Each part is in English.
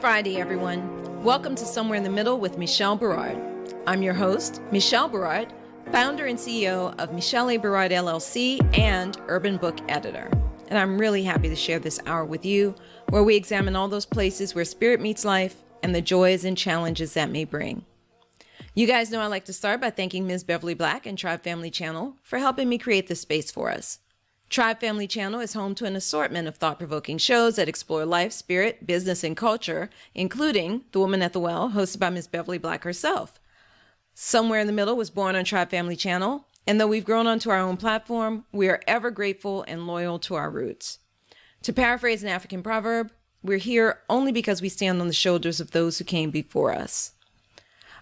Friday, everyone. Welcome to Somewhere in the Middle with Michelle Berard. I'm your host, Michelle Berard, founder and CEO of Michelle A. Berard LLC and Urban Book Editor. And I'm really happy to share this hour with you, where we examine all those places where spirit meets life and the joys and challenges that may bring. You guys know I like to start by thanking Ms. Beverly Black and Tribe Family Channel for helping me create this space for us. Tribe Family Channel is home to an assortment of thought-provoking shows that explore life, spirit, business, and culture, including The Woman at the Well, hosted by Ms. Beverly Black herself. Somewhere in the Middle was born on Tribe Family Channel, and though we've grown onto our own platform, we are ever grateful and loyal to our roots. To paraphrase an African proverb, we're here only because we stand on the shoulders of those who came before us.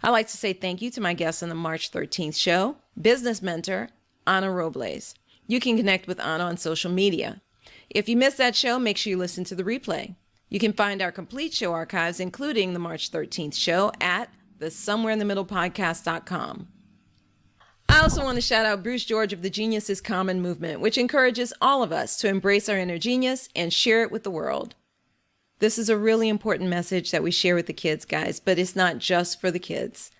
I'd like to say thank you to my guest on the March 13th show, business mentor, Ana Robles. You can connect with Ana on social media. If you missed that show, make sure you listen to the replay. You can find our complete show archives, including the March 13th show, at the somewhereinthemiddlepodcast.com. I also want to shout out Bruce George of the Genius is Common movement, which encourages all of us to embrace our inner genius and share it with the world. This is a really important message that we share with the kids, guys, but it's not just for the kids.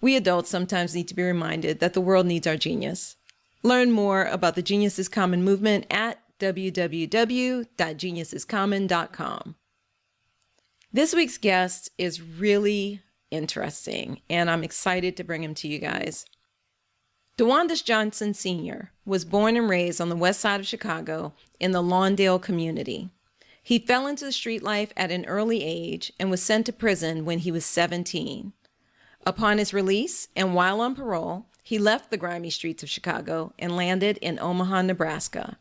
We adults sometimes need to be reminded that the world needs our genius. Learn more about the Genius is Common movement at www.geniusiscommon.com. This week's guest is really interesting, and I'm excited to bring him to you guys. DeWandus Johnson Sr. was born and raised on the west side of Chicago in the Lawndale Community. He fell into the street life at an early age and was sent to prison when he was 17. Upon his release, and while on parole, he left the grimy streets of Chicago and landed in Omaha, Nebraska.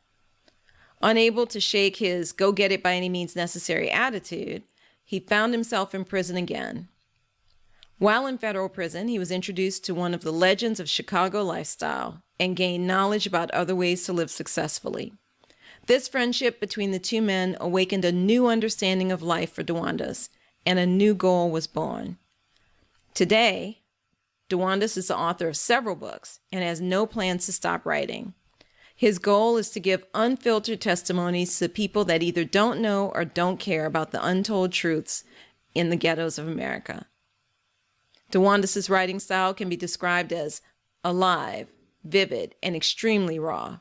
Unable to shake his go-get-it-by-any-means-necessary attitude, he found himself in prison again. While in federal prison, he was introduced to one of the legends of Chicago lifestyle and gained knowledge about other ways to live successfully. This friendship between the two men awakened a new understanding of life for DeWandus, and a new goal was born. Today, DeWandus is the author of several books and has no plans to stop writing. His goal is to give unfiltered testimonies to people that either don't know or don't care about the untold truths in the ghettos of America. DeWandus's writing style can be described as alive, vivid, and extremely raw.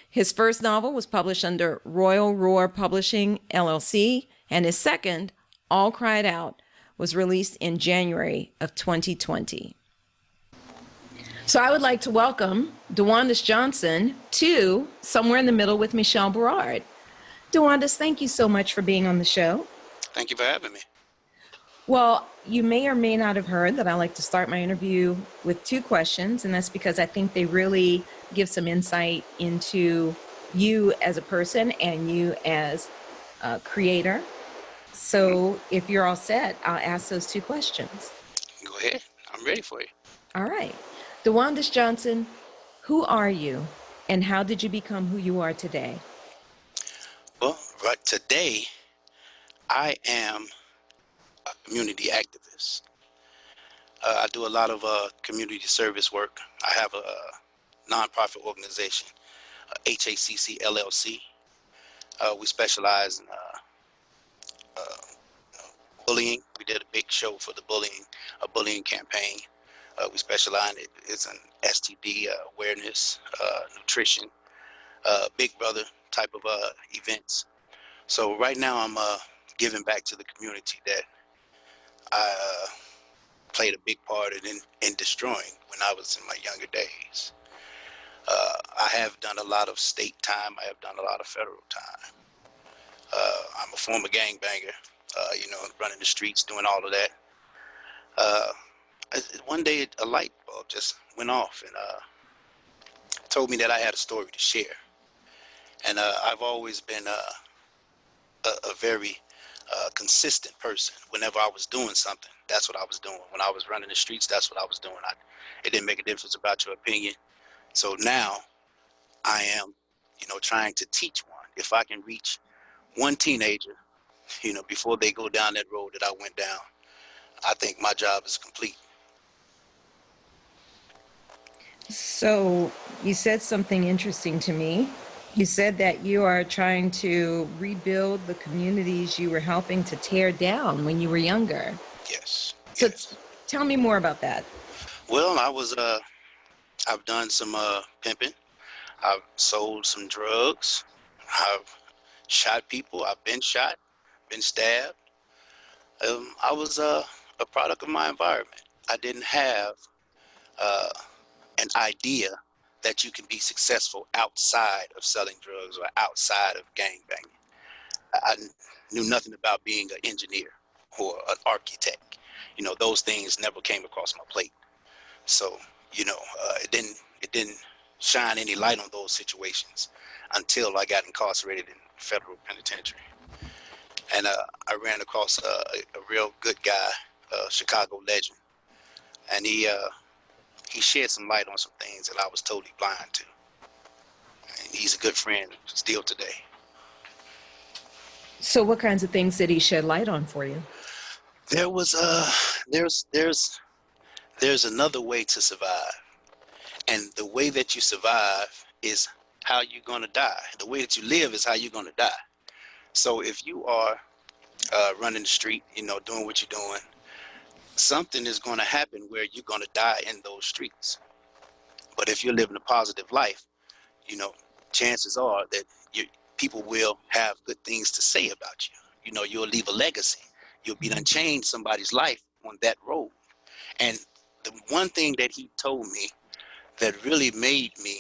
His first novel was published under Royal Roar Publishing LLC, and his second, All Cried Out, was released in January of 2020. So I would like to welcome DeWandus Johnson to Somewhere in the Middle with Michelle Berard. DeWandus, thank you so much for being on the show. Thank you for having me. Well, you may or may not have heard that I like to start my interview with two questions, and that's because I think they really give some insight into you as a person and you as a creator. So if you're all set, I'll ask those two questions. Go ahead. I'm ready for you. All right. DeWandus Johnson, who are you and how did you become who you are today? Well, right today, I am a community activist. I do a lot of community service work. I have a nonprofit organization, HACC LLC. We specialize in bullying. We did a big show for a bullying campaign. We specialize in STD awareness, nutrition, Big Brother type of events. So right now I'm giving back to the community that I played a big part in destroying when I was in my younger days. I have done a lot of state time. I have done a lot of federal time. I'm a former gangbanger, running the streets, doing all of that. One day a light bulb just went off and told me that I had a story to share. And I've always been a very consistent person. Whenever I was doing something, that's what I was doing. When I was running the streets, that's what I was doing. It didn't make a difference about your opinion. So now I am, trying to teach one. If I can reach one teenager, before they go down that road that I went down, I think my job is complete. So you said something interesting to me. You said that you are trying to rebuild the communities you were helping to tear down when you were younger. Yes, So yes. tell me more about that. Well, I've done some pimping. I've sold some drugs. I've shot people. I've been shot, been stabbed. I was a product of my environment. I didn't have uh, an idea that you can be successful outside of selling drugs or outside of gangbanging. I knew nothing about being an engineer or an architect. Those things never came across my plate. So, it didn't shine any light on those situations until I got incarcerated in federal penitentiary. And I ran across a real good guy, a Chicago legend, and he shed some light on some things that I was totally blind to. And he's a good friend still today. So what kinds of things did he shed light on for you? There was there's another way to survive, and the way that you survive is how you're gonna die. The way that you live is how you're gonna die. So if you are running the street, doing what you're doing, something is going to happen where you're going to die in those streets. But if you're living a positive life, you know, chances are that people will have good things to say about you. You'll leave a legacy. You'll be done change somebody's life on that road. And the one thing that he told me that really made me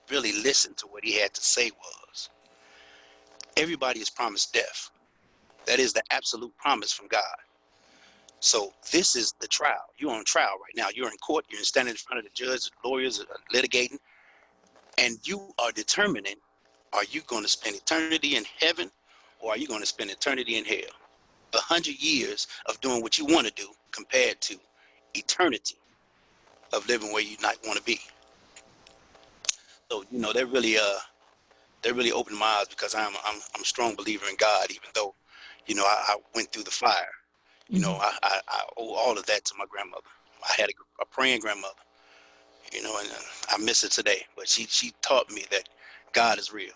really listen to what he had to say was, everybody is promised death. That is the absolute promise from God. So this is the trial. You're on trial right now. You're in court. You're standing in front of the judge, lawyers, litigating, and you are determining, are you going to spend eternity in heaven or are you going to spend eternity in hell? 100 years of doing what you want to do compared to eternity of living where you not want to be. So that really opened my eyes, because I'm a strong believer in God, even though I went through the fire. I owe all of that to my grandmother. I had a praying grandmother, and I miss her today. But she taught me that God is real,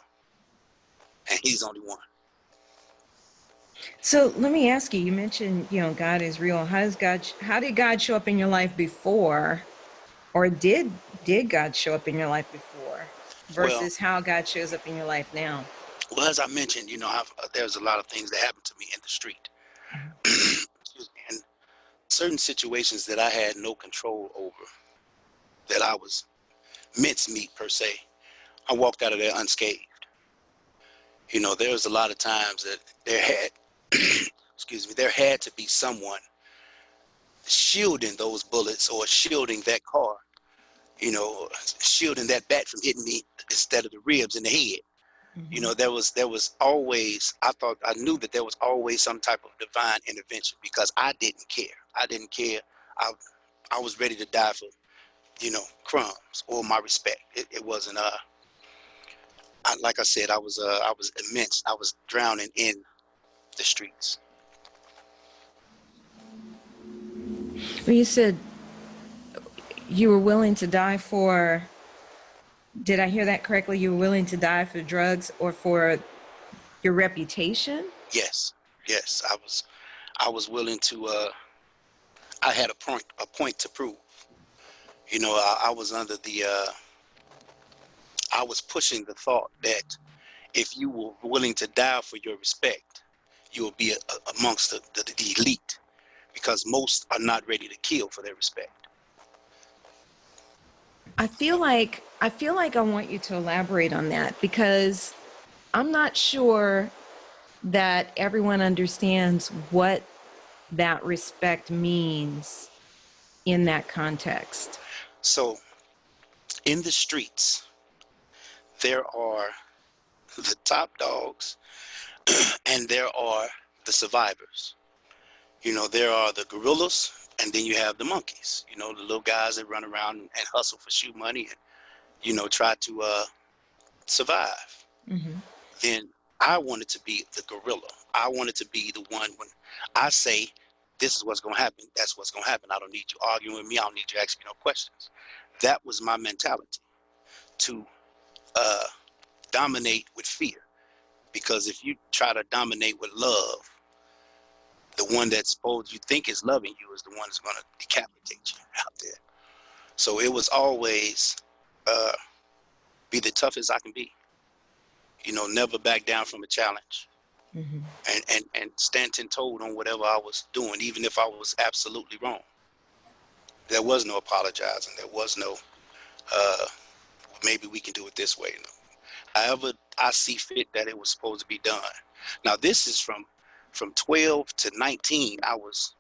and He's only one. So let me ask you, you mentioned, God is real. How did God show up in your life before, or did God show up in your life before Well, versus how God shows up in your life now? as I mentioned, there's a lot of things that happened to me in the street. Excuse me, and certain situations that I had no control over, that I was mincemeat per se, I walked out of there unscathed. There was a lot of times that there had, there had to be someone shielding those bullets or shielding that car, shielding that bat from hitting me instead of the ribs in the head. There was always, I knew that there was always some type of divine intervention, because I didn't care. I was ready to die for, crumbs or my respect. It wasn't, like I said, I was immense. I was drowning in the streets. Well, you said you were willing to die for, did I hear that correctly? You were willing to die for drugs or for your reputation? Yes, I was willing to, I had a point to prove. I was under I was pushing the thought that if you were willing to die for your respect, you will be amongst the elite, because most are not ready to kill for their respect. I feel like I want you to elaborate on that, because I'm not sure that everyone understands what that respect means in that context. So in the streets, there are the top dogs and there are the survivors. There are the gorillas, and then you have the monkeys, the little guys that run around and hustle for shoe money and, try to survive. Mm-hmm. Then I wanted to be the gorilla. I wanted to be the one, when I say, this is what's going to happen, that's what's going to happen. I don't need you arguing with me. I don't need you asking me no questions. That was my mentality, to dominate with fear. Because if you try to dominate with love, the one that's supposed you think is loving you is the one that's going to decapitate you out there. So it was always be the toughest I can be. You know, never back down from a challenge. Mm-hmm. And stand 10-toed on whatever I was doing, even if I was absolutely wrong. There was no apologizing. There was no, maybe we can do it this way. No. However I see fit that it was supposed to be done. Now this is from 12 to 19. I was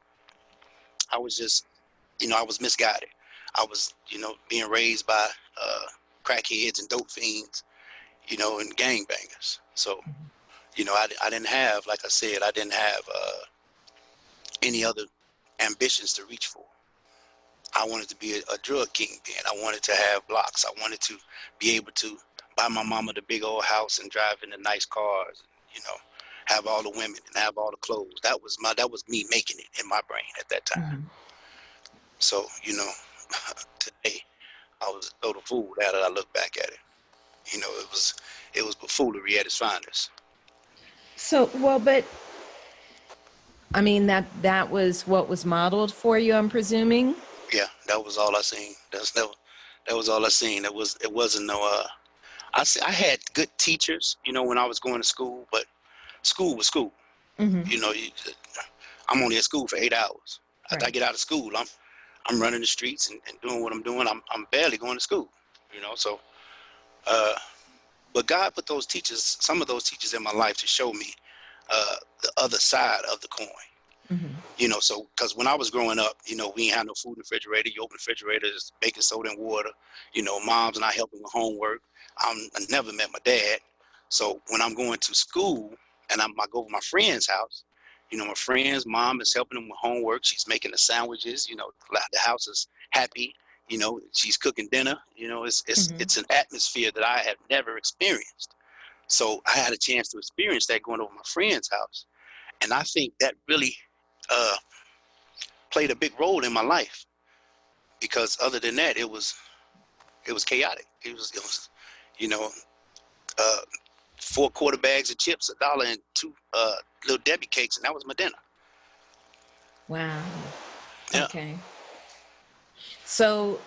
just, you know, I was misguided. I was, you know, being raised by crackheads and dope fiends, you know, and gangbangers. So, you know, I didn't have, like I said, I didn't have any other ambitions to reach for. I wanted to be a drug kingpin. I wanted to have blocks. I wanted to be able to buy my mama the big old house and drive in the nice cars, you know, have all the women and have all the clothes. That was me making it in my brain at that time. Mm-hmm. So, you know, today I was a total fool now that I look back at it. You know, it was buffoonery at its finest. So, well, but I mean, that was what was modeled for you, I'm presuming. Yeah, that was all I seen. That was all I seen. It wasn't no. I had good teachers, you know, when I was going to school, but school was school. Mm-hmm. You know, I'm only at school for 8 hours. Right. After I get out of school, I'm running the streets and doing what I'm doing. I'm barely going to school. You know, so. But God put those teachers, some of those teachers in my life to show me the other side of the coin. Mm-hmm. You know, so because when I was growing up, you know, we ain't had no food in the refrigerator. You open the refrigerator, there's baking soda and water. You know, moms and I helping with homework. I never met my dad. So when I'm going to school and I go to my friend's house, you know, my friend's mom is helping them with homework. She's making the sandwiches. You know, the house is happy. You know, she's cooking dinner. You know, it's an atmosphere that I have never experienced. So I had a chance to experience that going over my friend's house. And I think that really played a big role in my life, because other than that, it was chaotic. It was, you know, 4 quarter bags of chips, $1, and 2 little Debbie cakes, and that was my dinner. Wow. Yeah. Okay. So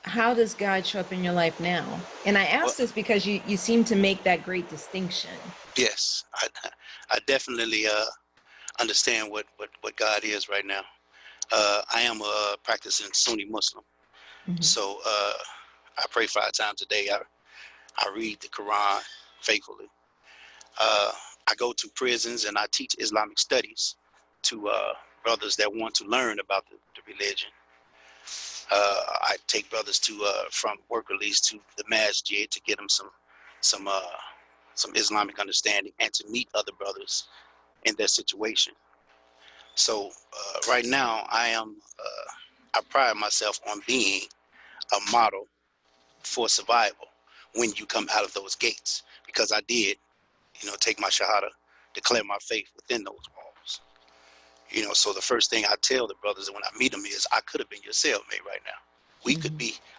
how does God show up in your life now? And I ask this because you seem to make that great distinction. Yes, I definitely understand what God is right now. I am a practicing Sunni Muslim. Mm-hmm. So I pray 5 times a day. I read the Quran faithfully. I go to prisons and I teach Islamic studies to brothers that want to learn about the religion. I take brothers to from work release to the masjid to get them some Islamic understanding and to meet other brothers in their situation. So right now I pride myself on being a model for survival when you come out of those gates, because I did, you know, take my shahada, declare my faith within those walls. You know, so the first thing I tell the brothers when I meet them is, I could have been your cellmate right now.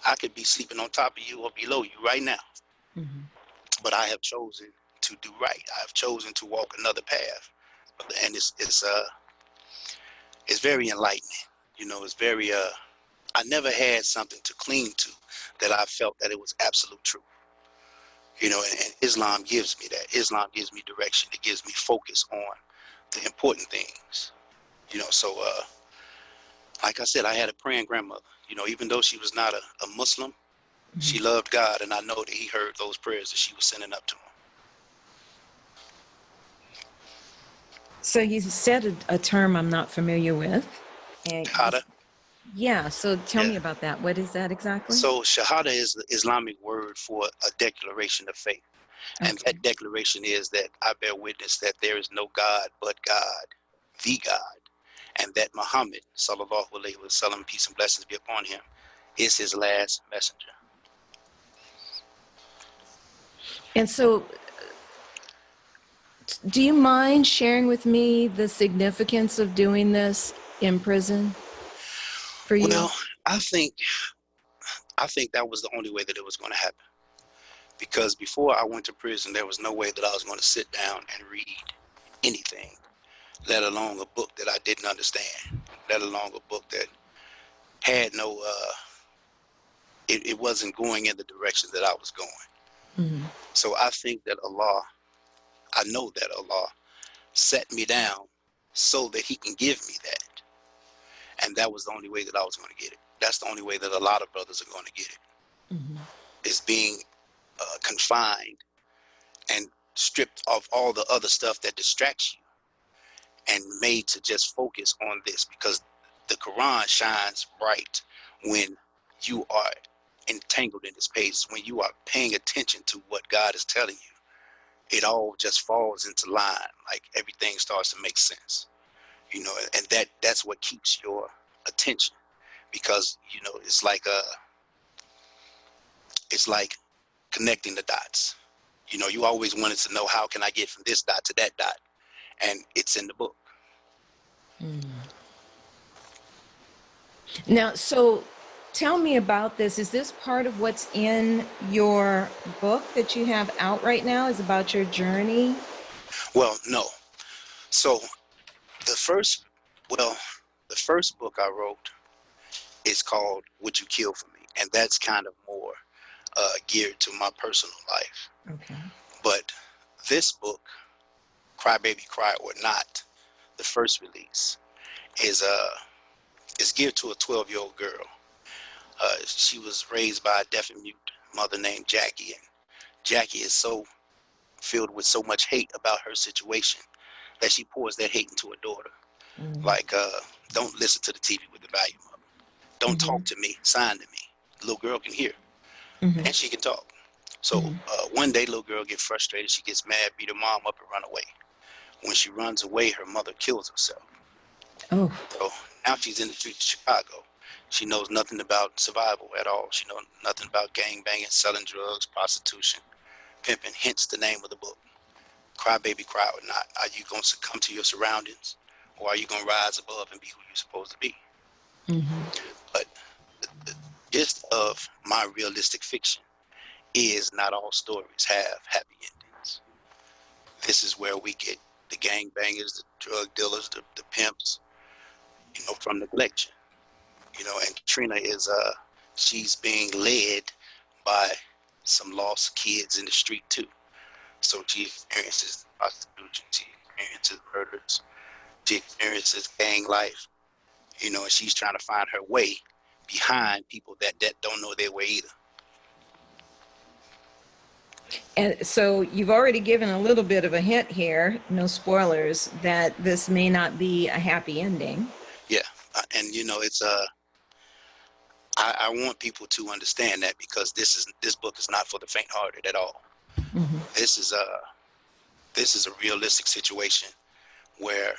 I could be sleeping on top of you or below you right now. Mm-hmm. But I have chosen to do right. I have chosen to walk another path. And it's very enlightening. You know, it's very, I never had something to cling to that I felt that it was absolute truth. You know, and Islam gives me that. Islam gives me direction. It gives me focus on the important things. You know, so like I said, I had a praying grandmother. You know, even though she was not a Muslim, mm-hmm. she loved God, and I know that he heard those prayers that she was sending up to him. So you said a term I'm not familiar with. Shahada? Yeah, so tell me about that. What is that exactly? So Shahada is the Islamic word for a declaration of faith. Okay. And that declaration is that I bear witness that there is no God but God, the God, and that Muhammad, sallallahu alaihi wasallam, peace and blessings be upon him, is his last messenger. And so, do you mind sharing with me the significance of doing this in prison for you? Well, I think that was the only way that it was going to happen. because before I went to prison, there was no way that I was going to sit down and read anything, let alone a book that I didn't understand, let alone a book that had no, it wasn't going in the direction that I was going. Mm-hmm. So I think that I know that Allah set me down so that he can give me that. And that was the only way that I was going to get it. That's the only way that a lot of brothers are going to get it, Mm-hmm. is being confined and stripped of all the other stuff that distracts you and made to just focus on this, because the Quran shines bright when you are entangled in this page, when you are paying attention to what God is telling you. It all just falls into line, like everything starts to make sense, you know, and that's what keeps your attention, because, you know, it's like connecting the dots. You know, you always wanted to know, how can I get from this dot to that dot? And it's in the book. Mm. Now, so tell me about this. Is this part of what's in your book that you have out right now, is about your journey? Well, no. So the first book I wrote is called Would You Kill for Me? And that's kind of more geared to my personal life. Okay. But this book, Cry Baby Cry or Not, the first release, is geared to a 12-year-old girl. She was raised by a deaf and mute mother named Jackie, and Jackie is so filled with so much hate about her situation that she pours that hate into her daughter. Mm-hmm. Like, don't listen to the TV with the volume up. Don't Mm-hmm. talk to me, sign to me. The little girl can hear, Mm-hmm. and she can talk. So one day, little girl gets frustrated. She gets mad, beat her mom up, and run away. When she runs away, her mother kills herself. Oh. So now she's in the streets of Chicago. She knows nothing about survival at all. She knows nothing about gang banging, selling drugs, prostitution, pimping, hence the name of the book. Cry Baby Cry or Not. Are you going to succumb to your surroundings, or are you going to rise above and be who you're supposed to be? Mm-hmm. But the gist of my realistic fiction is not all stories have happy endings. This is where we get the gang bangers, the drug dealers, the pimps, you know, from neglection. You know, and Trina is she's being led by some lost kids in the street too. So she experiences prostitution, she experiences murders, she experiences gang life, you know, and she's trying to find her way behind people that don't know their way either. And so you've already given a little bit of a hint here, no spoilers, that this may not be a happy ending. Yeah, and you know, it's I want people to understand that, because this book is not for the faint-hearted at all. Mm-hmm. This is a realistic situation where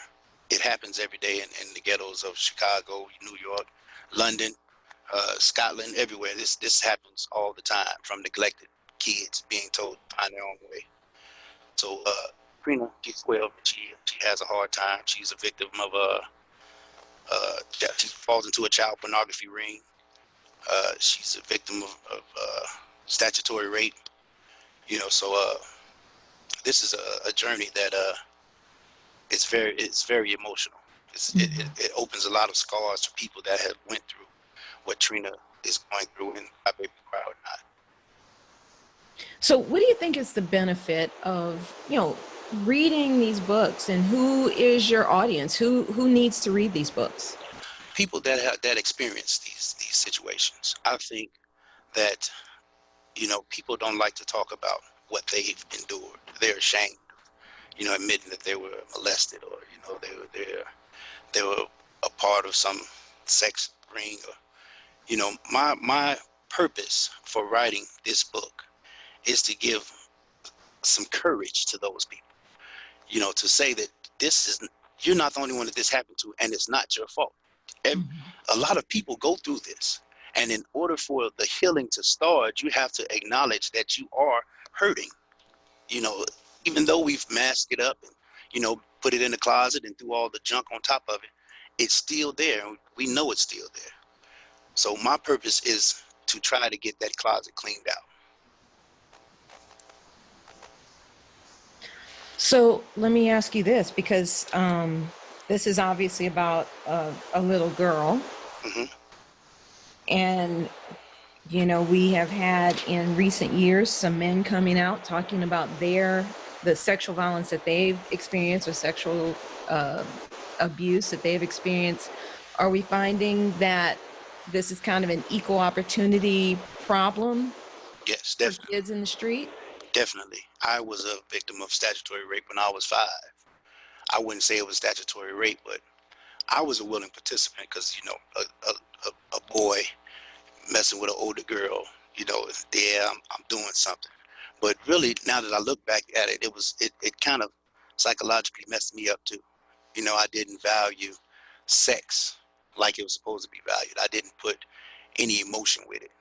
it happens every day in the ghettos of Chicago, New York, London, Scotland, everywhere. This happens all the time, from neglected kids being told to find their own way. So Trina, she's 12. She has a hard time. She's a victim of she falls into a child pornography ring. She's a victim of statutory rape. You know, so this is a journey that it's very emotional. It opens a lot of scars for people that have went through what Trina is going through in Cry Baby Cry or Not. So what do you think is the benefit of, reading these books, and who is your audience? Who needs to read these books? People that experience these situations. I think that, people don't like to talk about what they've endured. They're ashamed of, admitting that they were molested, or, they were a part of some sex ring, or, my purpose for writing this book is to give some courage to those people, to say that you're not the only one that this happened to, and it's not your fault. A lot of people go through this, and in order for the healing to start, you have to acknowledge that you are hurting. Even though we've masked it up and, put it in the closet and threw all the junk on top of it, it's still there. We know it's still there. So my purpose is to try to get that closet cleaned out. So let me ask you this, because this is obviously about a little girl. Hmm. And, you know, we have had in recent years some men coming out talking about the sexual violence that they've experienced, or sexual abuse that they've experienced. Are we finding that this is kind of an equal opportunity problem Yes, for definitely. kids in the street? Definitely. I was a victim of statutory rape when I was 5. I wouldn't say it was statutory rape, but I was a willing participant because, a boy messing with an older girl, yeah, I'm doing something. But really, now that I look back at it, it kind of psychologically messed me up too. I didn't value sex like it was supposed to be valued. I didn't put any emotion with it.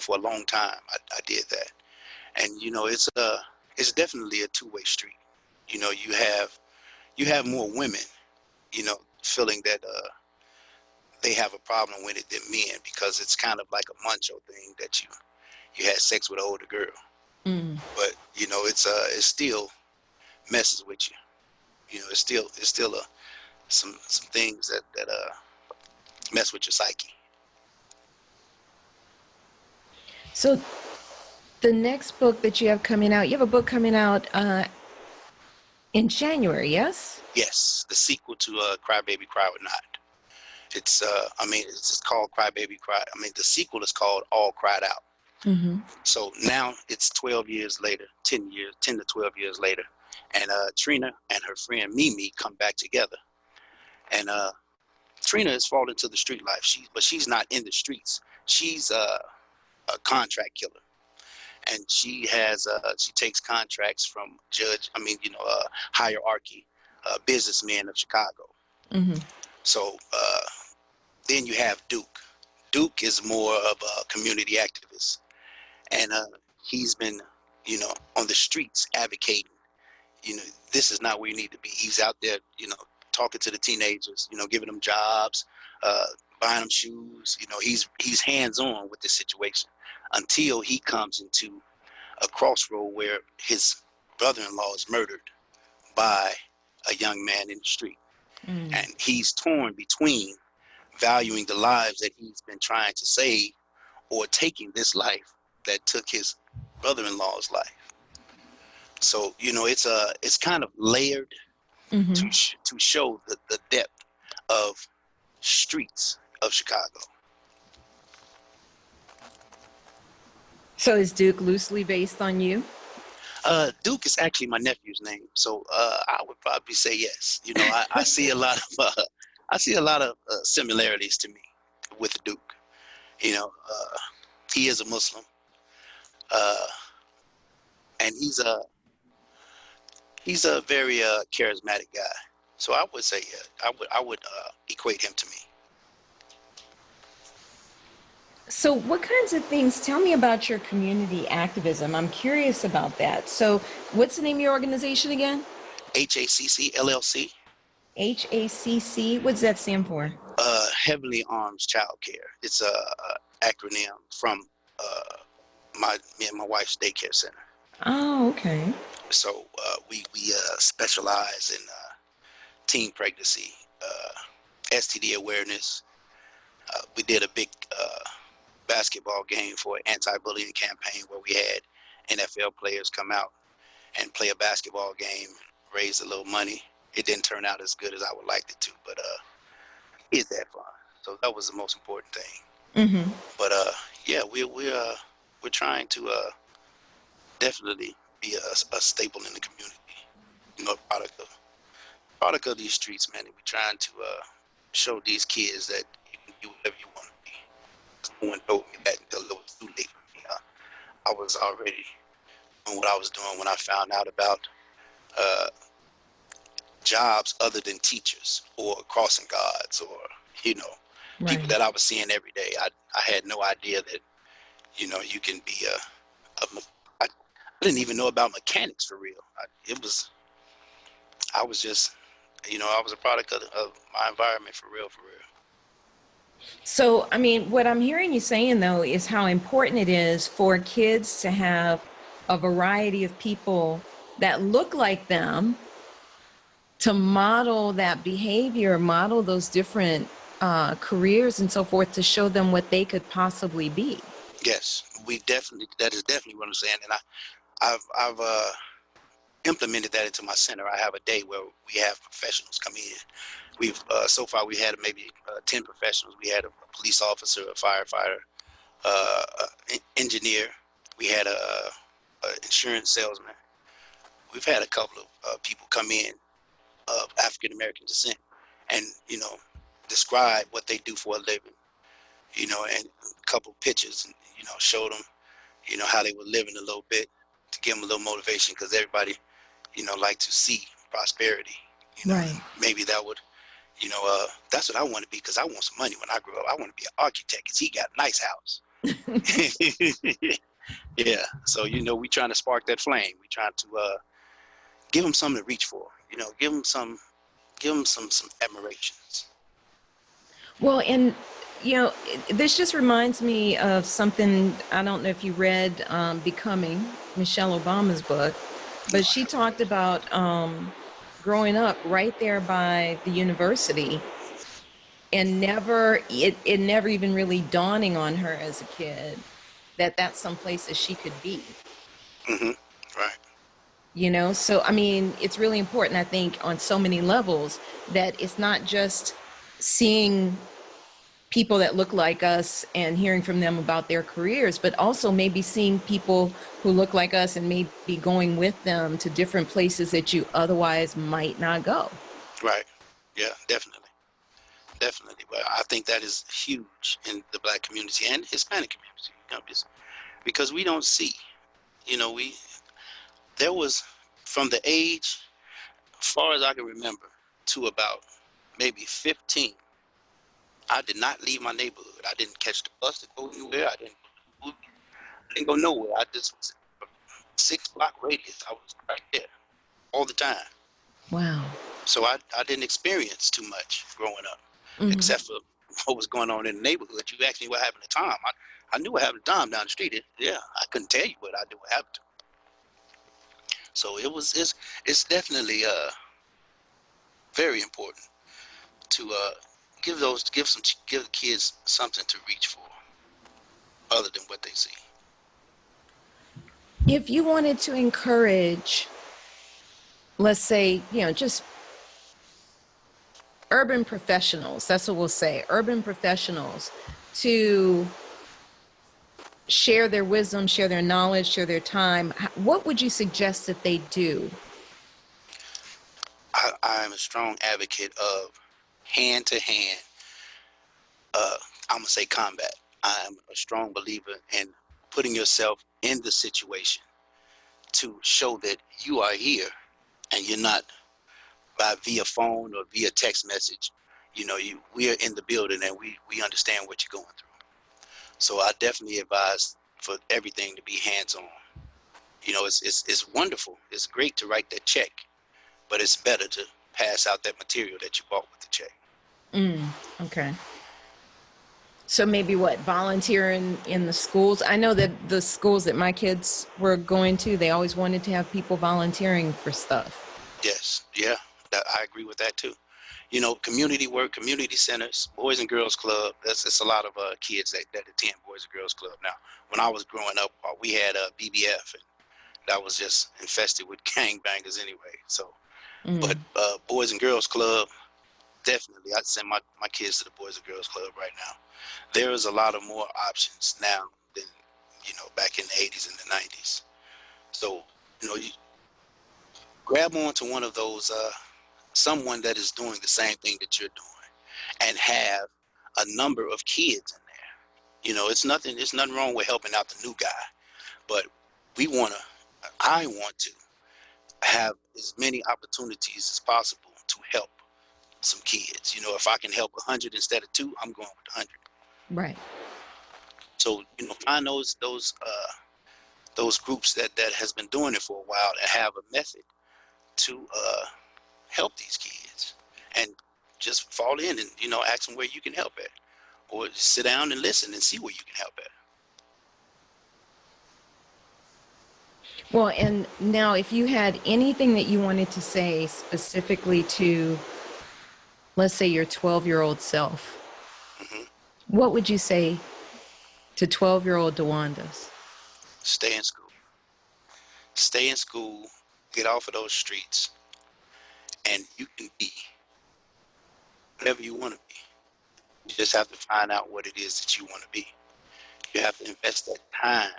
For a long time, I did that. And, it's definitely a two-way street. You have more women, feeling that they have a problem with it than men, because it's kind of like a macho thing that you had sex with an older girl. Mm. But it still messes with you. It's still some things that mess with your psyche. So the next book that you have coming out, you have a book coming out in January, yes? Yes, the sequel to Cry Baby Cry or Not. It's just called Cry Baby Cry. The sequel is called All Cried Out. Mm-hmm. So now it's 12 years later, 10 to 12 years later, and Trina and her friend Mimi come back together. And Trina has fallen to the street life. She's not in the streets. She's a contract killer, and she takes contracts from hierarchy, businessmen of Chicago. Mm-hmm. So then you have Duke. Duke is more of a community activist, and he's been, on the streets advocating. This is not where you need to be. He's out there, talking to the teenagers, giving them jobs, buying them shoes. He's hands on with this situation until he comes into a crossroad where his brother-in-law is murdered by a young man in the street. Mm. And he's torn between valuing the lives that he's been trying to save, or taking this life that took his brother-in-law's life. So, it's kind of layered Mm-hmm. to show the depth of streets of Chicago. So is Duke loosely based on you? Duke is actually my nephew's name, so I would probably say yes. I see a lot of similarities to me with Duke. He is a Muslim, and he's a very charismatic guy. So I would say, yeah, I would equate him to me. So what kinds of things, tell me about your community activism. I'm curious about that. So what's the name of your organization again? HACC LLC. HACC, what does that stand for? Heavenly Arms Child Care. It's a acronym from me and my wife's daycare center. Oh, okay. So we specialize in teen pregnancy, STD awareness. We did a big basketball game for an anti-bullying campaign where we had NFL players come out and play a basketball game, raise a little money. It didn't turn out as good as I would like it to, but it's that fun. So that was the most important thing. Mm-hmm. But yeah, we're trying to definitely be a staple in the community. Product of these streets, man. We're trying to show these kids that you can do whatever you want to be. No one told me that until it was too late for me. I was already doing what I was doing when I found out about jobs other than teachers or crossing guards or Right. people that I was seeing every day. I had no idea that you can be I didn't even know about mechanics for real. I was just I was a product of my environment for real. So, I mean, what I'm hearing you saying, though, is how important it is for kids to have a variety of people that look like them to model that behavior, model those different careers and so forth, to show them what they could possibly be. Yes, that is definitely what I'm saying. And I've implemented that into my center. I have a day where we have professionals come in. We've so far we had maybe 10 professionals. We had a police officer, a firefighter, an engineer. We had a insurance salesman. We've had a couple of people come in of African American descent, and describe what they do for a living. And a couple of pictures, and showed them how they were living a little bit, to give them a little motivation, because everybody like to see prosperity. Right. Maybe that would that's what I want to be, because I want some money when I grow up. I want to be an architect, because he got a nice house. Yeah, so we trying to spark that flame. We trying to give them something to reach for. Give them some admirations. Well, and this just reminds me of something. I don't know if you read Becoming, Michelle Obama's book, but she talked about growing up right there by the university, and it never even really dawning on her as a kid that that's some place that she could be. Mm-hmm. Right. So I mean, it's really important, I think, on so many levels, that it's not just seeing people that look like us and hearing from them about their careers, but also maybe seeing people who look like us and maybe going with them to different places that you otherwise might not go. Right. Yeah, definitely. But I think that is huge in the Black community and Hispanic community, just because we don't see, there was, from the age, as far as I can remember, to about maybe 15, I did not leave my neighborhood. I didn't catch the bus to go anywhere. I didn't go nowhere. I just was a 6-block radius. I was right there all the time. Wow. So I didn't experience too much growing up, except for what was going on in the neighborhood. You asked me what happened to Tom. I knew what happened to Tom down the street. Yeah, I couldn't tell you what happened to him. So it's definitely very important to give the kids something to reach for, other than what they see. If you wanted to encourage, let's say, just urban professionals, that's what we'll say, urban professionals, to share their wisdom, share their knowledge, share their time, what would you suggest that they do? I'm a strong advocate of hand-to-hand, I'm going to say combat. I'm a strong believer in putting yourself in the situation to show that you are here, and you're not via phone or via text message. We are in the building, and we understand what you're going through. So I definitely advise for everything to be hands-on. It's wonderful. It's great to write that check, but it's better to pass out that material that you bought with the check. Okay. So maybe volunteering in the schools? I know that the schools that my kids were going to, they always wanted to have people volunteering for stuff. Yes. Yeah. I agree with that too. Community work, community centers, Boys and Girls Club. It's a lot of kids that attend Boys and Girls Club. Now, when I was growing up, we had a BBF, and that was just infested with gangbangers anyway. So, but Boys and Girls Club, definitely, I'd send my kids to the Boys and Girls Club right now. There is a lot of more options now than back in the 80s and the 90s. So, you grab onto one of those. Someone that is doing the same thing that you're doing, and have a number of kids in there. It's nothing wrong with helping out the new guy, but I want to have as many opportunities as possible to help some kids. If I can help 100 instead of 2, I'm going with 100. Right. So, find those groups that has been doing it for a while, and have a method to help these kids, and just fall in and ask them where you can help at, or just sit down and listen and see where you can help at. Well, and now if you had anything that you wanted to say specifically to, let's say, your 12-year-old self, Hmm. what would you say to 12-year-old DeWandus? Stay in school. Stay in school. Get off of those streets, and you can be whatever you want to be. You just have to find out what it is that you want to be. You have to invest that time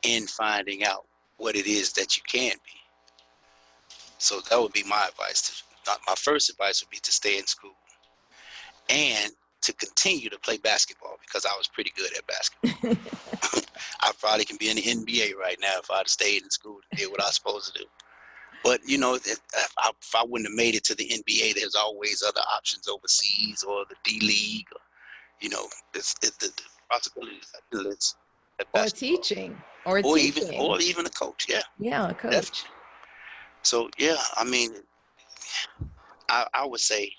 in finding out what it is that you can be. So that would be my advice. My first advice would be to stay in school and to continue to play basketball, because I was pretty good at basketball. I probably can be in the NBA right now if I'd stayed in school and did what I was supposed to do. But, you know, if I wouldn't have made it to the NBA, there's always other options overseas or the D League. Or, you know, the possibilities. Or teaching. Or even a coach. Yeah. Yeah, a coach. Definitely. So, yeah, I mean, I would say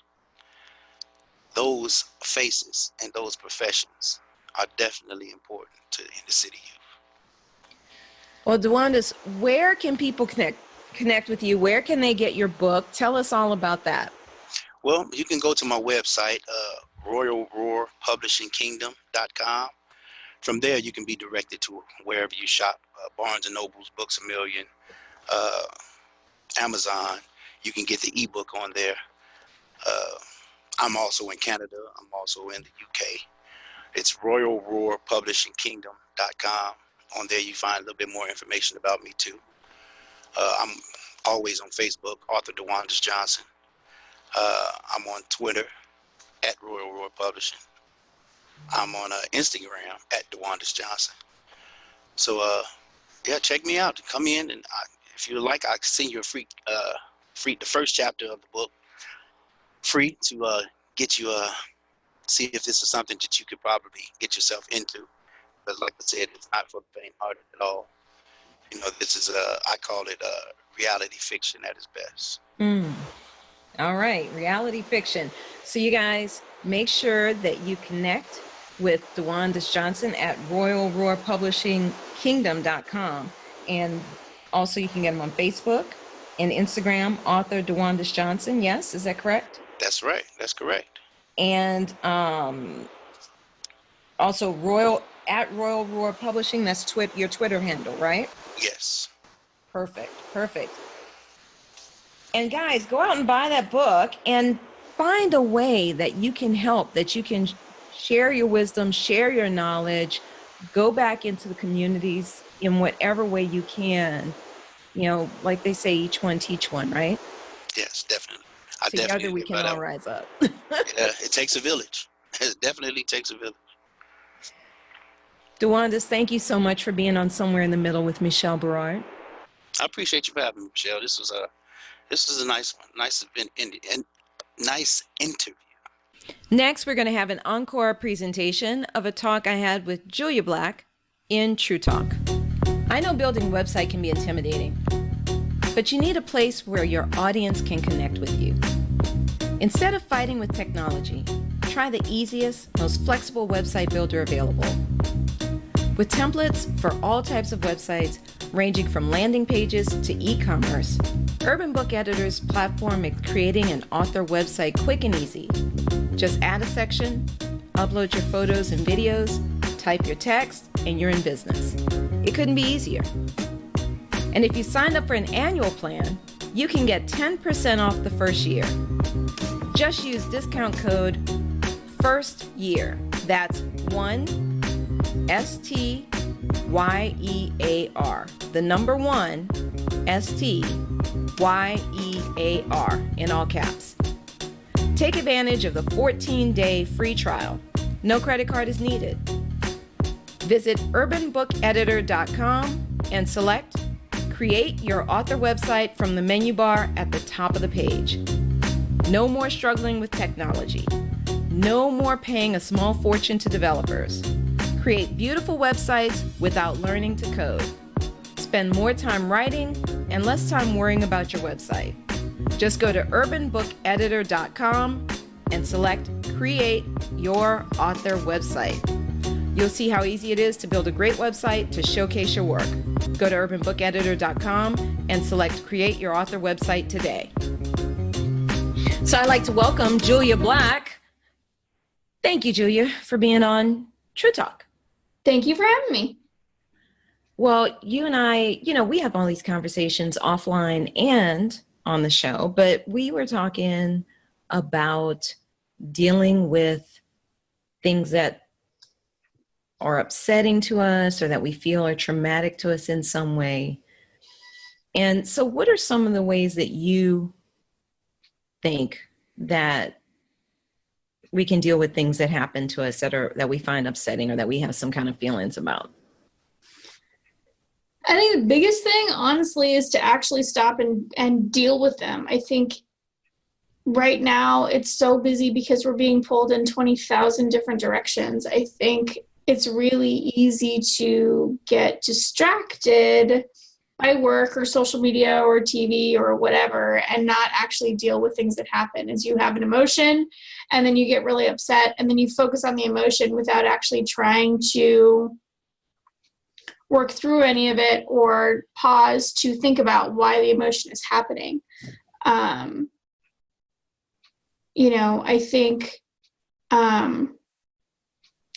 those faces and those professions are definitely important to inner city youth. Well, DeWandus, where can people connect with you? Where can they get your book? Tell us all about that. Well, you can go to my website, Royal Roar Publishing Kingdom.com. From there, you can be directed to wherever you shop, Barnes & Noble's, Books A Million, Amazon. You can get the ebook on there. I'm also in Canada. I'm also in the UK. It's Royal Roar Publishing Kingdom.com. On there, you find a little bit more information about me, too. I'm always on Facebook, author DeWandus Johnson. I'm on Twitter, at Royal Roar Publishing. I'm on Instagram, at DeWandus Johnson. So, yeah, check me out. Come in, and if you like, I can send you a free, the first chapter of the book, free to get you see if this is something that you could probably get yourself into. But like I said, it's not for the faint-hearted at all. You know, this is I call it reality fiction at its best. All right, reality fiction. So you guys make sure that you connect with DeWandus Johnson at Royal Roar Publishing Kingdom.com. And also you can get him on Facebook and Instagram, author DeWandus Johnson. Yes, is that correct? That's right. That's correct. And also at Royal Roar Publishing. That's your Twitter handle, right? Yes. Perfect. And guys, go out and buy that book and find a way that you can help, that you can share your wisdom, share your knowledge, go back into the communities in whatever way you can. You know, like they say, each one teach one, right? Yes, definitely. Together we can all rise up. Yeah, it takes a village. It definitely takes a village. DeWandus, thank you so much for being on Somewhere in the Middle with Michelle Berard. I appreciate you for having me, Michelle. This was a nice one, nice interview. Next, we're going to have an encore presentation of a talk I had with Julia Black in True Talk. I know building a website can be intimidating, but you need a place where your audience can connect with you. Instead of fighting with technology, try the easiest, most flexible website builder available. With templates for all types of websites, ranging from landing pages to e-commerce, Urban Book Editor's platform makes creating an author website quick and easy. Just add a section, upload your photos and videos, type your text, and you're in business. It couldn't be easier. And if you sign up for an annual plan, you can get 10% off the first year. Just use discount code FIRSTYEAR. That's 1 STYEAR. The number 1 STYEAR in all caps. Take advantage of the 14-day free trial. No credit card is needed. Visit urbanbookeditor.com and select Create Your Author Website from the menu bar at the top of the page. No more struggling with technology. No more paying a small fortune to developers. Create beautiful websites without learning to code. Spend more time writing and less time worrying about your website. Just go to urbanbookeditor.com and select Create Your Author Website. You'll see how easy it is to build a great website to showcase your work. Go to urbanbookeditor.com and select Create Your Author Website today. So I'd like to welcome Julia Black. Thank you, Julia, for being on True Talk. Thank you for having me. Well, you and I, we have all these conversations offline and on the show, but we were talking about dealing with things that are upsetting to us or that we feel are traumatic to us in some way. And so what are some of the ways that you think that we can deal with things that happen to us that we find upsetting or that we have some kind of feelings about? I think the biggest thing, honestly, is to actually stop and deal with them. I think right now it's so busy because we're being pulled in 20,000 different directions. I think it's really easy to get distracted by work or social media or TV or whatever and not actually deal with things that happen. As you have an emotion and then you get really upset and then you focus on the emotion without actually trying to work through any of it or pause to think about why the emotion is happening. I think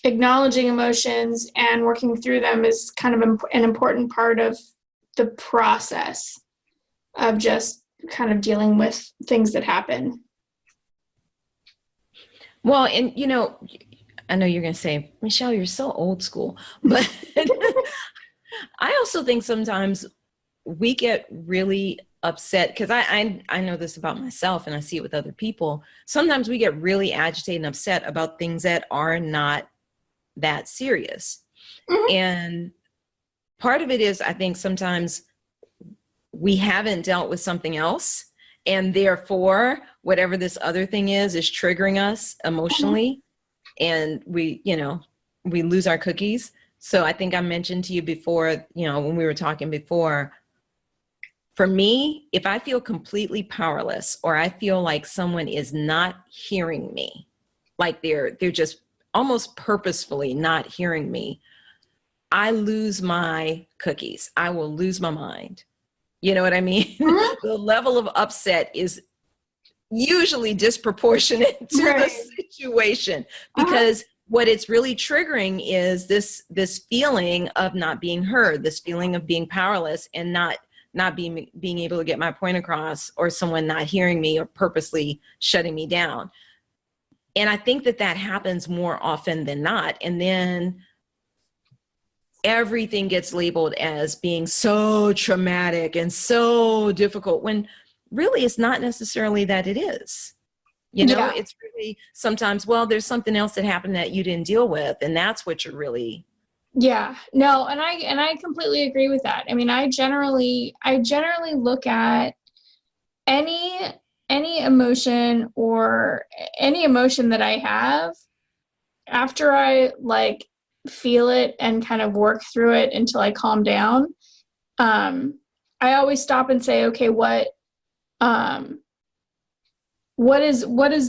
acknowledging emotions and working through them is kind of an important part of the process of just kind of dealing with things that happen. Well, and I know you're going to say, Michelle, you're so old school, but I also think sometimes we get really upset because I know this about myself and I see it with other people. Sometimes we get really agitated and upset about things that are not that serious. Mm-hmm. And part of it is, I think sometimes we haven't dealt with something else, and therefore whatever this other thing is triggering us emotionally, and we lose our cookies. So I think I mentioned to you before, when we were talking before, for me, if I feel completely powerless or I feel like someone is not hearing me, like they're just almost purposefully not hearing me, I lose my cookies. I will lose my mind. You know what I mean? The level of upset is usually disproportionate to the situation, because what it's really triggering is this feeling of not being heard, this feeling of being powerless and not being able to get my point across, or someone not hearing me or purposely shutting me down. And I think that happens more often than not. And then everything gets labeled as being so traumatic and so difficult, when really it's not necessarily that it is. It's really sometimes, there's something else that happened that you didn't deal with, and that's what you're really. Yeah, no, and I completely agree with that. I mean, I generally look at any emotion or any emotion that I have, after I feel it and kind of work through it until I calm down. I always stop and say, okay, what is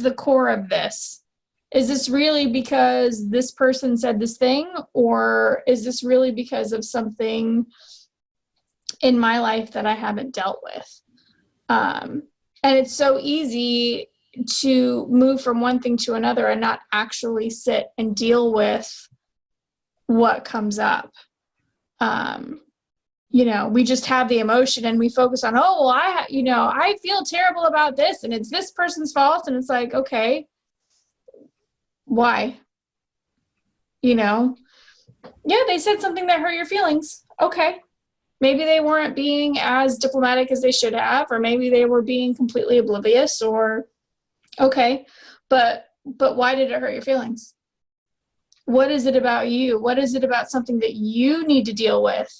the core of this? Is this really because this person said this thing, or is this really because of something in my life that I haven't dealt with? And it's so easy to move from one thing to another and not actually sit and deal with what comes up. We just have the emotion and we focus on, I feel terrible about this and it's this person's fault. And it's like, okay, why? Yeah, they said something that hurt your feelings. Okay. Maybe they weren't being as diplomatic as they should have, or maybe they were being completely oblivious, or okay, but why did it hurt your feelings? What is it about you? What is it about something that you need to deal with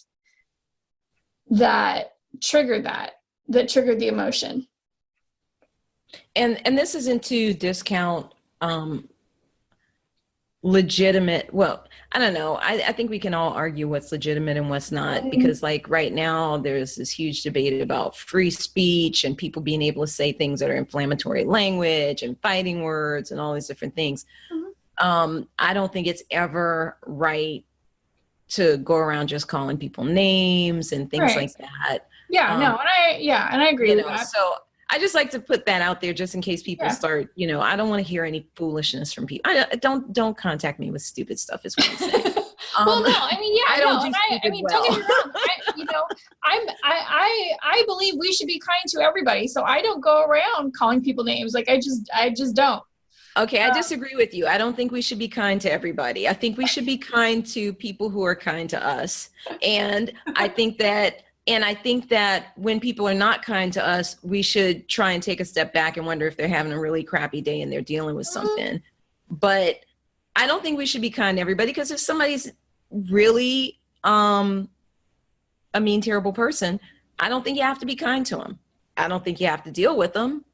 that triggered the emotion? And this isn't to discount legitimate, I don't know. I think we can all argue what's legitimate and what's not, because right now there's this huge debate about free speech and people being able to say things that are inflammatory language and fighting words and all these different things. I don't think it's ever right to go around just calling people names and things like that. Yeah, no, and I agree with that. So I just like to put that out there just in case people start, I don't want to hear any foolishness from people. Don't contact me with stupid stuff is what I'm saying. Well, no, I mean, yeah, I don't do stupid well. Don't get me wrong. I believe we should be kind to everybody. So I don't go around calling people names. Like I just don't. Okay, I disagree with you. I don't think we should be kind to everybody. I think we should be kind to people who are kind to us. And I think that when people are not kind to us, we should try and take a step back and wonder if they're having a really crappy day and they're dealing with something. But I don't think we should be kind to everybody, because if somebody's really a mean, terrible person, I don't think you have to be kind to them. I don't think you have to deal with them.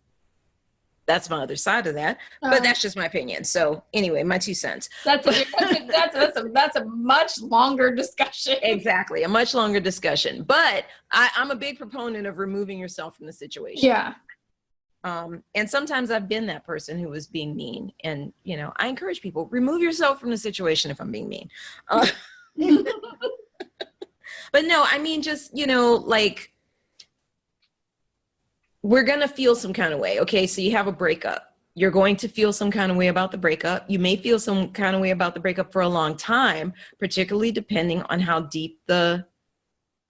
That's my other side of that, but that's just my opinion. So anyway, my 2 cents. That's a much longer discussion. Exactly, a much longer discussion. But I'm a big proponent of removing yourself from the situation. Yeah. And sometimes I've been that person who was being mean, and I encourage people, remove yourself from the situation if I'm being mean. But no, I mean, just like, we're going to feel some kind of way. Okay, so you have a breakup. You're going to feel some kind of way about the breakup. You may feel some kind of way about the breakup for a long time, particularly depending on how deep the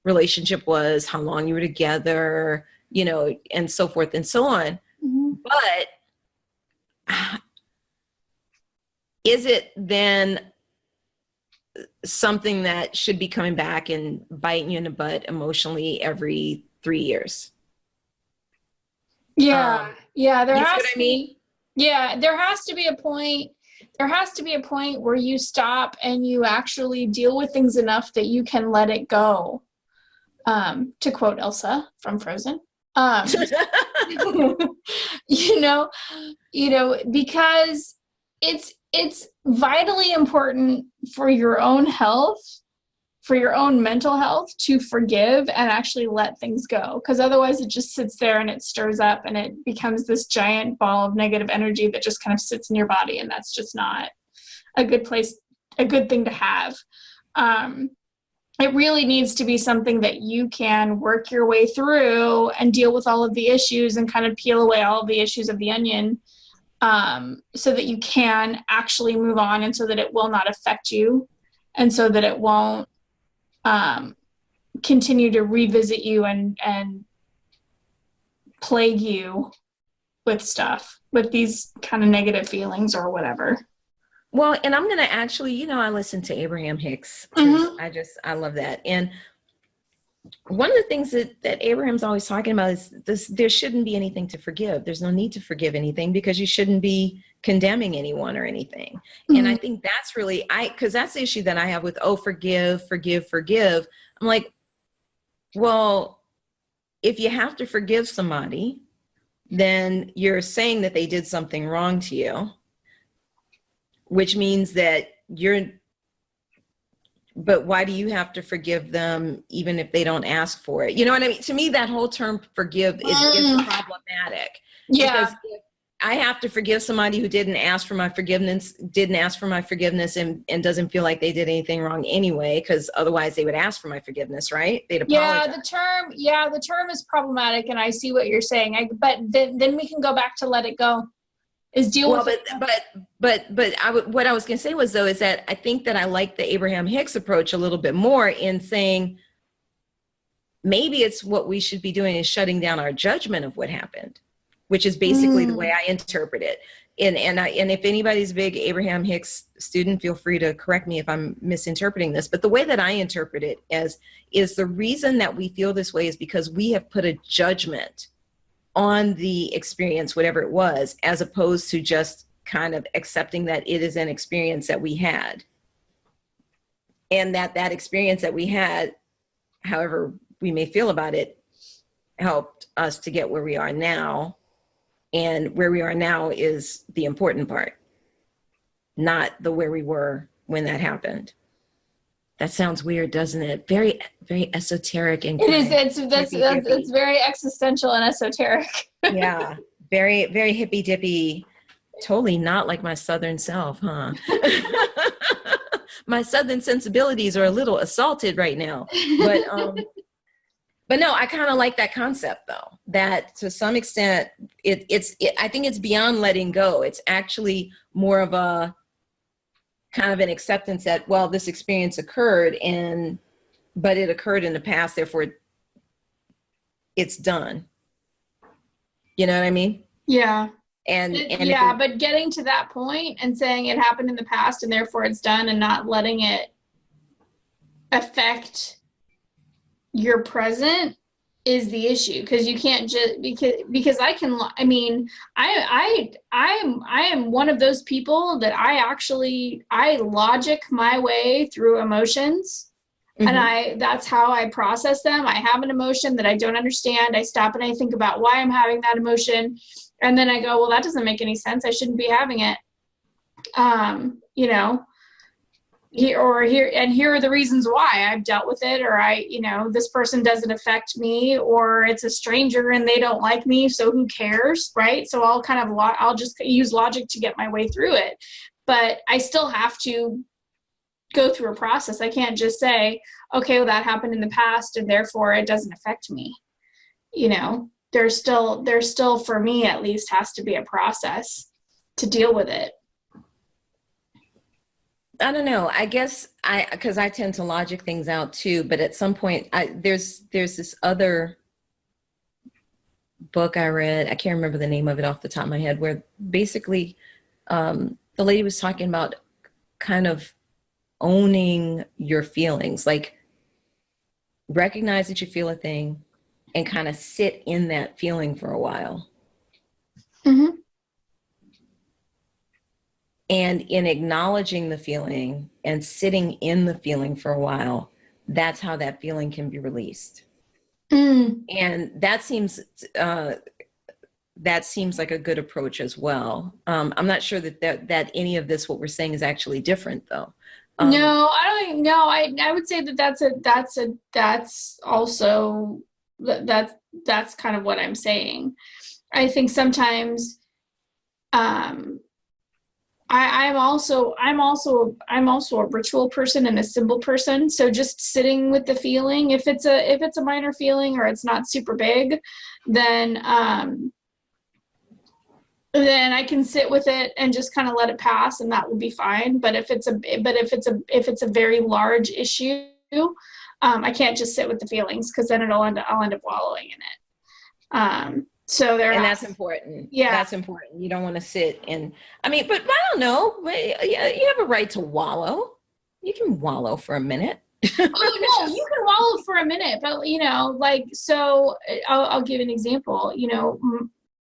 relationship was, how long you were together, and so forth and so on. Mm-hmm. But is it then something that should be coming back and biting you in the butt emotionally every 3 years? Yeah. There has to be. Yeah, there has to be a point. There has to be a point where you stop and you actually deal with things enough that you can let it go. To quote Elsa from Frozen. Because it's vitally important for your own health, for your own mental health, to forgive and actually let things go. Because otherwise it just sits there and it stirs up and it becomes this giant ball of negative energy that just kind of sits in your body. And that's just not a good thing to have. It really needs to be something that you can work your way through and deal with all of the issues and kind of peel away all of the issues of the onion, so that you can actually move on, and so that it will not affect you, and so that it won't continue to revisit you and plague you with stuff, with these kind of negative feelings or whatever. Well, and I'm going to actually, I listen to Abraham Hicks. Mm-hmm. I love that. And one of the things that Abraham's always talking about is this: there shouldn't be anything to forgive. There's no need to forgive anything, because you shouldn't be condemning anyone or anything. Mm-hmm. And I think that's really, because that's the issue that I have with, forgive. I'm like, well, if you have to forgive somebody, then you're saying that they did something wrong to you, which means that but why do you have to forgive them even if they don't ask for it? You know what I mean? To me, that whole term forgive is problematic. Yeah. Because if I have to forgive somebody who didn't ask for my forgiveness and doesn't feel like they did anything wrong anyway, because otherwise they would ask for my forgiveness, right? They'd apologize. The term is problematic, and I see what you're saying. But then we can go back to let it go. What I was going to say was, though, is that I think that I like the Abraham Hicks approach a little bit more in saying maybe it's what we should be doing is shutting down our judgment of what happened, which is basically the way I interpret it. And if anybody's a big Abraham Hicks student, feel free to correct me if I'm misinterpreting this. But the way that I interpret it is the reason that we feel this way is because we have put a judgment on the experience, whatever it was, as opposed to just kind of accepting that it is an experience that we had. And that experience that we had, however we may feel about it, helped us to get where we are now. And where we are now is the important part, not the where we were when that happened. That sounds weird, doesn't it? Very, very esoteric and it is. It's very existential and esoteric. Yeah, very, very hippy dippy. Totally not like my Southern self, huh? My Southern sensibilities are a little assaulted right now, but no, I kind of like that concept though, that to some extent I think it's beyond letting go. It's actually more of a kind of an acceptance that, well, this experience occurred but it occurred in the past, therefore it's done. You know what I mean? Yeah. And But getting to that point and saying it happened in the past and therefore it's done, and not letting it affect your present is the issue. Because you can't just, because I am one of those people that I logic my way through emotions. mm-hmm. And that's how I process them. I have an emotion that I don't understand. I stop and I think about why I'm having that emotion. And then I go, well, that doesn't make any sense. I shouldn't be having it. Here are the reasons why I've dealt with it, or this person doesn't affect me, or it's a stranger and they don't like me, so who cares, right? So I'll just use logic to get my way through it. But I still have to go through a process. I can't just say, okay, well, that happened in the past and therefore it doesn't affect me. There's still, for me at least, has to be a process to deal with it. I don't know. I guess because I tend to logic things out too, but at some point there's this other book I read, I can't remember the name of it off the top of my head, where basically the lady was talking about kind of owning your feelings, like recognize that you feel a thing and kind of sit in that feeling for a while. Mm-hmm. And in acknowledging the feeling and sitting in the feeling for a while, that's how that feeling can be released. And that seems like a good approach as well. I'm not sure that any of this, what we're saying, is actually different though. No, I don't think. No, I would say that's also that's kind of what I'm saying. I think sometimes, I'm also a ritual person and a symbol person. So just sitting with the feeling, if it's a minor feeling or it's not super big, then I can sit with it and just kind of let it pass, and that will be fine. But if it's a very large issue, I can't just sit with the feelings, because then I'll end up wallowing in it. So there, and that's important. Yeah, that's important. You don't want to sit and, but I don't know. You have a right to wallow. You can wallow for a minute. Oh no, you can wallow for a minute, but so I'll give an example.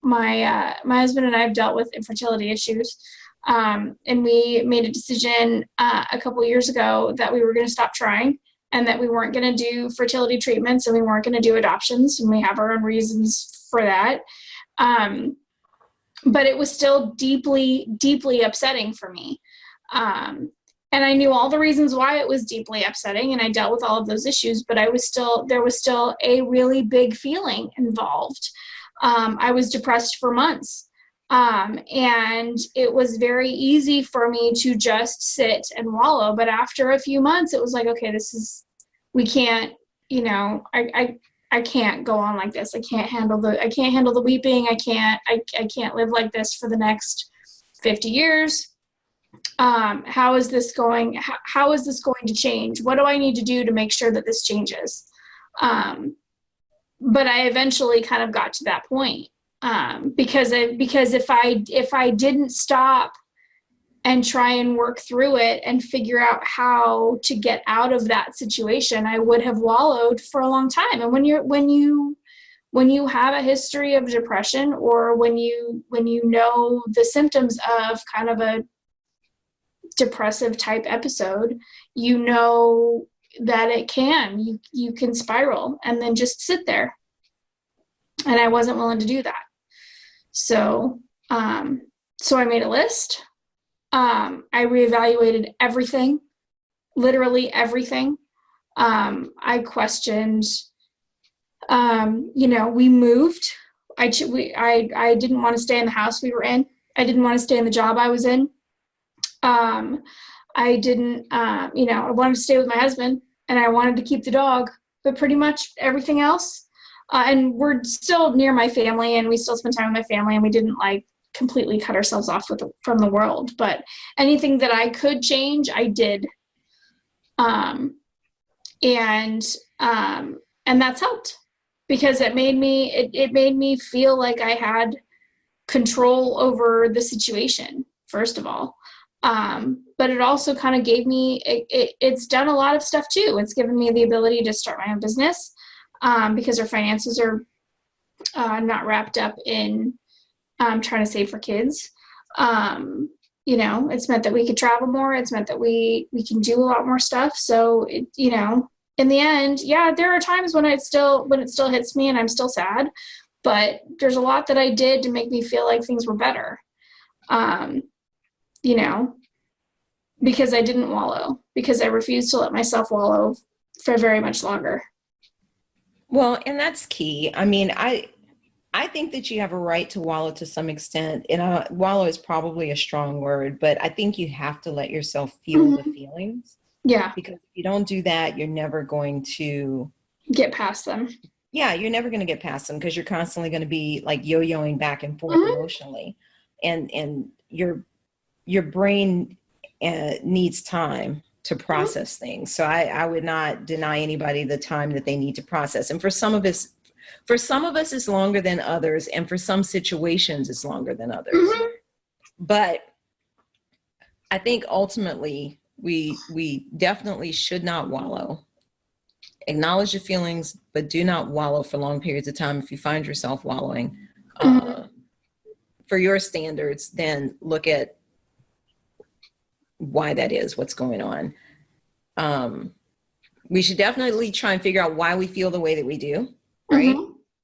My husband and I have dealt with infertility issues, and we made a decision a couple years ago that we were going to stop trying, and that we weren't going to do fertility treatments, and we weren't going to do adoptions, and we have our own reasons for that. But it was still deeply, deeply upsetting for me. And I knew all the reasons why it was deeply upsetting, and I dealt with all of those issues, but there was still a really big feeling involved. I was depressed for months. And it was very easy for me to just sit and wallow. But after a few months, it was like, okay, we can't, I can't go on like this. I can't handle the weeping. I can't live like this for the next 50 years. How is this going to change? What do I need to do to make sure that this changes? But I eventually kind of got to that point. Because if I didn't stop and try and work through it and figure out how to get out of that situation, I would have wallowed for a long time. And when you have a history of depression, or when you know the symptoms of kind of a depressive type episode, you know that you can spiral and then just sit there. And I wasn't willing to do that. So I made a list. I reevaluated everything, literally everything. I questioned, we moved. I didn't want to stay in the house we were in I didn't want to stay in the job I was in. I didn't, I wanted to stay with my husband and I wanted to keep the dog, but pretty much everything else. And we're still near my family and we still spend time with my family, and we didn't like completely cut ourselves off from the world, but anything that I could change, I did. And that's helped because it made me feel like I had control over the situation, first of all. But it also kind of gave me, it's done a lot of stuff too. It's given me the ability to start my own business, because our finances are not wrapped up in trying to save for kids. It's meant that we could travel more. It's meant that we can do a lot more stuff. So, in the end, yeah, there are times when it still hits me and I'm still sad, but there's a lot that I did to make me feel like things were better. Because I didn't wallow, because I refused to let myself wallow for very much longer. Well, and that's key. I mean, I think that you have a right to wallow to some extent. And wallow is probably a strong word, but I think you have to let yourself feel the feelings. Yeah. Because if you don't do that, you're never going to get past them. Yeah, you're never going to get past them because you're constantly going to be like yo-yoing back and forth emotionally. And your brain needs time to process things. So I would not deny anybody the time that they need to process. And for some of us, it's longer than others. And for some situations, it's longer than others. But I think ultimately we definitely should not wallow. Acknowledge your feelings, but do not wallow for long periods of time. If you find yourself wallowing for your standards, then look at why that is, what's going on. We should definitely try and figure out why we feel the way that we do, right?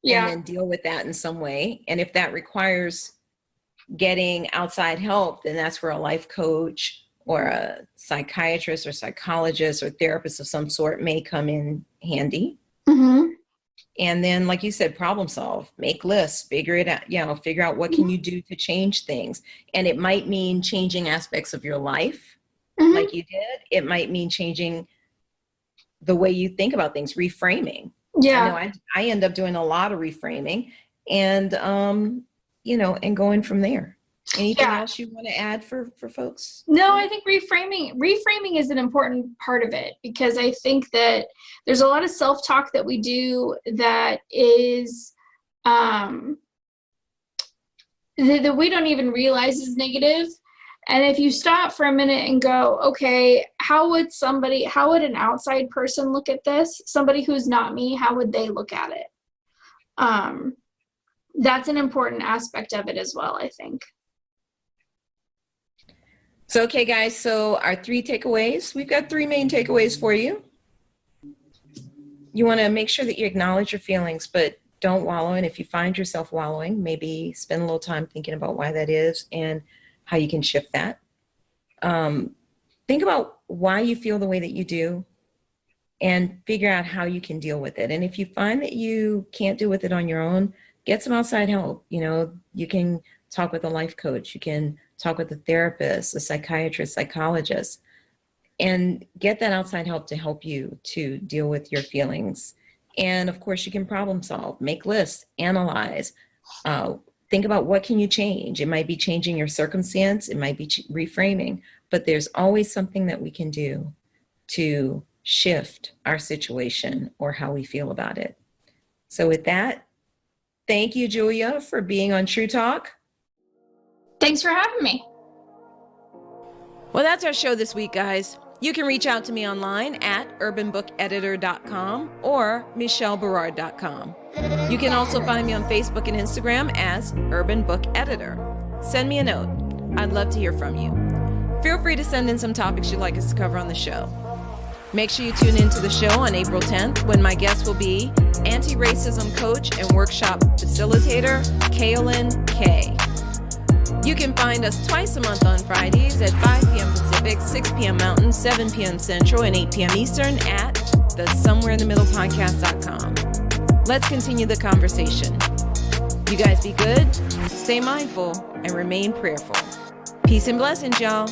Yeah. And then deal with that in some way. And if that requires getting outside help, then that's where a life coach or a psychiatrist or psychologist or therapist of some sort may come in handy. And then, like you said, problem solve, make lists, figure it out, figure out what can you do to change things. And it might mean changing aspects of your life like you did. It might mean changing the way you think about things, reframing. Yeah. I know I end up doing a lot of reframing and, and going from there. Anything else you want to add for folks? No, I think reframing is an important part of it, because I think that there's a lot of self-talk that we do that is that we don't even realize is negative. And if you stop for a minute and go, okay, how would an outside person look at this? Somebody who's not me, how would they look at it? That's an important aspect of it as well, I think. So, okay, guys, so our 3 takeaways, we've got 3 main takeaways for you. You want to make sure that you acknowledge your feelings, but don't wallow. And if you find yourself wallowing, maybe spend a little time thinking about why that is and how you can shift that. Think about why you feel the way that you do and figure out how you can deal with it. And if you find that you can't deal with it on your own, get some outside help. You can talk with a life coach. You can talk with a therapist, a psychiatrist, psychologist, and get that outside help to help you to deal with your feelings. And of course, you can problem solve, make lists, analyze, think about what can you change. It might be changing your circumstance. It might be reframing, but there's always something that we can do to shift our situation or how we feel about it. So with that, thank you, Julia, for being on True Talk. Thanks for having me. Well, that's our show this week, guys. You can reach out to me online at urbanbookeditor.com or michelleberard.com. You can also find me on Facebook and Instagram as Urban Book Editor. Send me a note. I'd love to hear from you. Feel free to send in some topics you'd like us to cover on the show. Make sure you tune into the show on April 10th when my guest will be anti-racism coach and workshop facilitator, Kaylin K. You can find us twice a month on Fridays at 5 p.m. Pacific, 6 p.m. Mountain, 7 p.m. Central, and 8 p.m. Eastern at the somewhereinthemiddlepodcast.com. Let's continue the conversation. You guys be good, stay mindful, and remain prayerful. Peace and blessings, y'all.